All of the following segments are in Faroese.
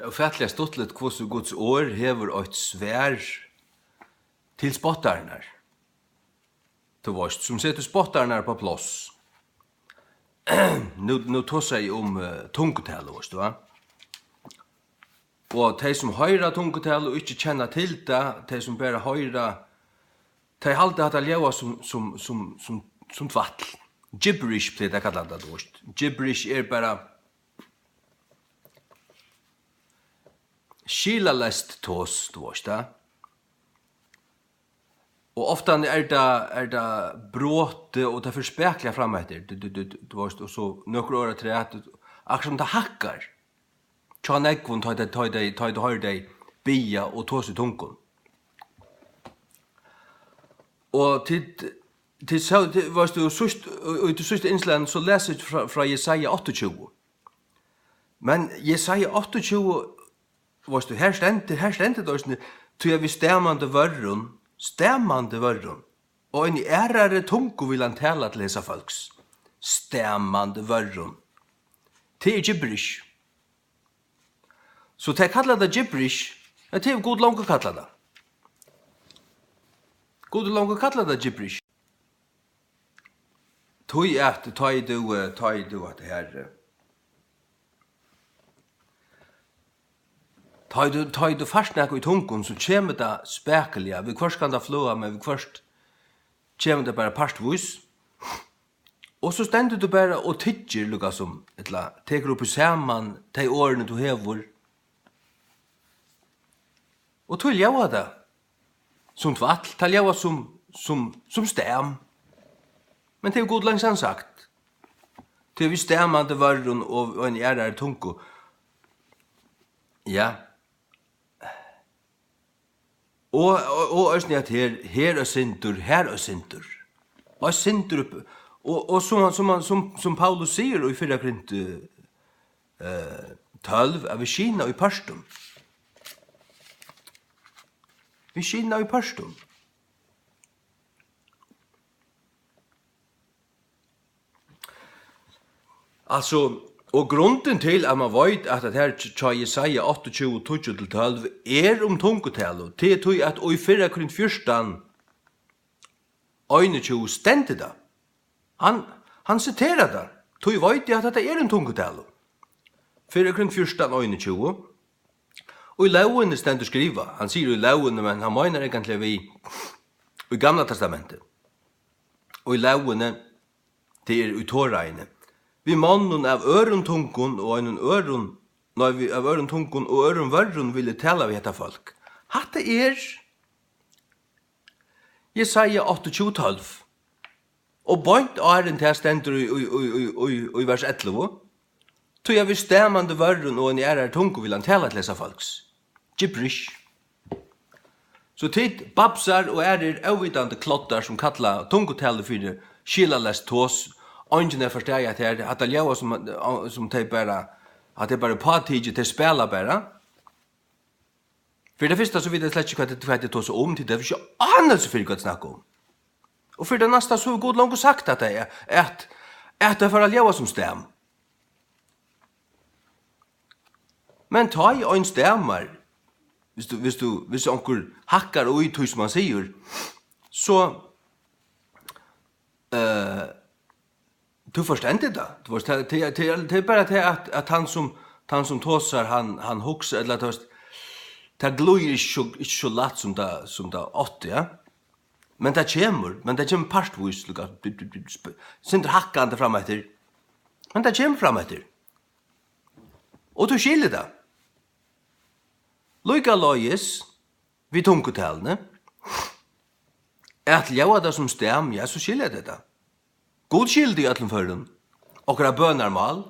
ufattelig stuttligt hvordan Guds år hever et svær til spottarna. Du vet, som setter spottarna på plass. Nu tosser jeg om tungetal, vet du, va? Og de som høyrer tungetal og ikke kjenner til det, de som bare høyrer, de halter at det lever som tvattel. Gibberish blir det kallet det, du vet. Gibberish bare skilalest tås, du vet det. Og ofta det bråte og det forspekler fram etter, du vet, og så nøkker året til at akkurat som det hakkar. Tja nekvun tar du hører deg bia og tås i tungen. Og til sørste innslæren så leser jeg fra Jesaja 28. Men Jesaja 28, vet du, her stendte det, til jeg vil stemmande vørren, og en ærare tungo vil han tala til disse folks. Stemmande vørren. Det gibberish. Så det kallar det gibberish, det er god langt å kalla det. God langt å kalla det gibberish. Tøy at du at det her. Ta du fast nek i tungun, så kommer det spekeliga. Vi først kan det flåa, men vi først kommer det bare parstvis. Og så stender du bare og tidger, lukka som, teker opp i saman, de årene du hever. Og tog ljøa det, som tvattel, tog ljøa som stem. Men det er god langsamt sagt. Det er vi stemmande varron og en ærare tungo. Ja. Og øsne at her er sintur. Og sintur upp. Og som Paulus sier i 4 Korint 12, er vi skina i parstum. Vi skina i parstum. Altså, og grunden til at man vet at det her tja Jesaja 28, 12 om tungotalo, det tog at i 4 Korint 14, 21 stendte det. Han citerer det. Tog vet at det en tungotalo. 4 Korint 14, 21. Og i lauene stendur skriva. Han sier i lauene, men han mener egentlig vi i Gamla testamentet. Og i lauene, det i Toraine. Vi mannen av ørontungun og av ørontungun og øronvørrun ville tala vi hetta folk. Hatta Jesaja 28:12. Og bønt åren til stendur i vers 11. Tog jeg vil stemmande vørrun og en ærar tungu vil han tala til dessa folks. Gibberish. Så tid babsar og ærer avvidande klottar som kalla tungutale fyrir skilalest tås. Ingen forstår at det at det lever som det bare at det bare påtidig til spela bare. For det første så vet jeg slett ikke hva det tar seg om til det er ikke anelse for hva det snakker om. Og for det neste så er god langt sagt at det er at det er for å leve som stem. Men ta i en stemmer hvis onker hakkar og ut som man sier så du forstår det. Det er bare til at han som tåsar, han hokser, eller det gløyer ikke så lett som det 80, ja. Men det kommer partvis, synder hakkande fram etter. Men det kommer fram etter. Og du skiljer det. Lykka løyes, vi tungotalene, at ljøa det som stem, ja, så skiljer det det. God skilde i ætlen føren. Okra bønarmal,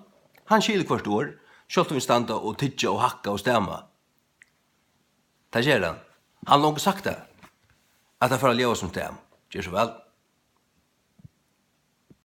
han skilde hvert år, selv om vi standa og tidja og hakka og stemma. Det skjer han. Han har langt sagt det, at det er for å leve som stem. Gjør så vel.